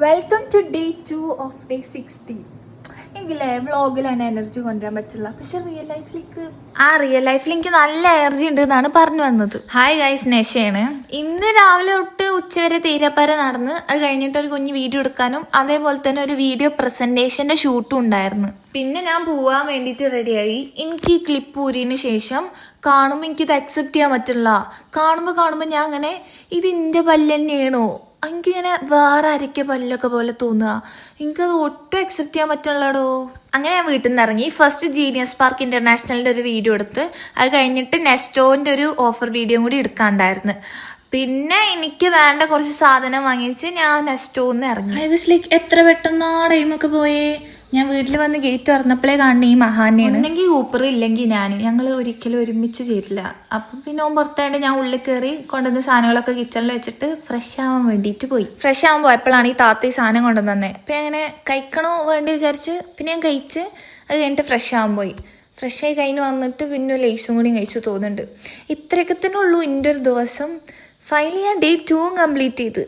Welcome to day 2 of day 60. എങ്കിലേ വ്ളോഗിൽ തന്നെ എനർജി കൊണ്ടുവരാൻ പറ്റില്ല, പക്ഷെ റിയൽ ലൈഫിൽ എനിക്ക് നല്ല എനർജി ഉണ്ട് എന്നാണ് പറഞ്ഞു വന്നത്. ഹായ് ഗൈസ്, നെഷയാണ്. ഇന്ന് രാവിലെ തൊട്ട് ഉച്ചവരെ തീരപ്പര നടന്ന് അത് കഴിഞ്ഞിട്ട് ഒരു കുഞ്ഞ് വീഡിയോ എടുക്കാനും അതേപോലെ തന്നെ ഒരു വീഡിയോ പ്രസന്റേഷന്റെ ഷൂട്ടും ഉണ്ടായിരുന്നു. പിന്നെ ഞാൻ പോവാൻ വേണ്ടിയിട്ട് റെഡിയായി. എനിക്ക് ഈ ക്ലിപ്പ് ഊരിയതിന് ശേഷം കാണുമ്പോൾ എനിക്കിത് അക്സെപ്റ്റ് ചെയ്യാൻ പറ്റില്ല. കാണുമ്പോൾ ഞാൻ അങ്ങനെ ഇത് എൻ്റെ പല്ല് തന്നെയാണോ, എനിക്കിങ്ങനെ വേറെ ആരൊക്കെ പല്ലൊക്കെ പോലെ തോന്നുക. എനിക്കത് ഒട്ടും അക്സെപ്റ്റ് ചെയ്യാൻ പറ്റുള്ളടോ. അങ്ങനെ ഞാൻ വീട്ടിൽ നിന്ന് ഇറങ്ങി. ഫസ്റ്റ് ജീനിയസ് പാർക്ക് ഇന്റർനാഷണലിൻ്റെ ഒരു വീഡിയോ എടുത്ത് അത് കഴിഞ്ഞിട്ട് നെസ്റ്റോൻ്റെ ഒരു ഓഫർ വീഡിയോ കൂടി എടുക്കാണ്ടായിരുന്നു. പിന്നെ എനിക്ക് വേണ്ട കുറച്ച് സാധനം വാങ്ങിച്ച് ഞാൻ നെസ്റ്റോന്ന് ഇറങ്ങി. ഐ വാസ് ലൈക്ക് എത്ര പെട്ടെന്നാ ടൈമൊക്കെ പോയേ. ഞാൻ വീട്ടിൽ വന്ന് ഗേറ്റ് തുറന്നപ്പോഴേ കാണുന്ന ഈ മഹാനെയാണ്. ഉണ്ടെങ്കിൽ ഊപ്പർ ഇല്ലെങ്കിൽ ഞങ്ങൾ ഒരിക്കലും ഒരുമിച്ച് ചേരില്ല. അപ്പം പിന്നെ ഓൻ പുറത്തായിട്ട് ഞാൻ ഉള്ളിൽ കയറി കൊണ്ടുവന്ന സാധനങ്ങളൊക്കെ കിച്ചണിൽ വെച്ചിട്ട് ഫ്രഷ് ആവാൻ വേണ്ടിയിട്ട് പോയി. ഫ്രഷ് ആവാൻ പോയപ്പോഴാണ് ഈ താത്ത ഈ സാധനം കൊണ്ടുവന്നെ. അപ്പം അങ്ങനെ കഴിക്കണോ വേണ്ടി വിചാരിച്ച് പിന്നെ ഞാൻ കഴിച്ച് അത് കഴിഞ്ഞിട്ട് ഫ്രഷ് ആവാൻ പോയി. ഫ്രഷ് ആയി കഴിഞ്ഞ് വന്നിട്ട് പിന്നെ ലേസും കൂടി കഴിച്ചു തോന്നുന്നുണ്ട്. ഇത്രയൊക്കെ തന്നെ ഉള്ളൂ എൻ്റെ ഒരു ദിവസം. ഫൈനലി ഞാൻ ഡേ 2 കംപ്ലീറ്റ് ചെയ്ത്.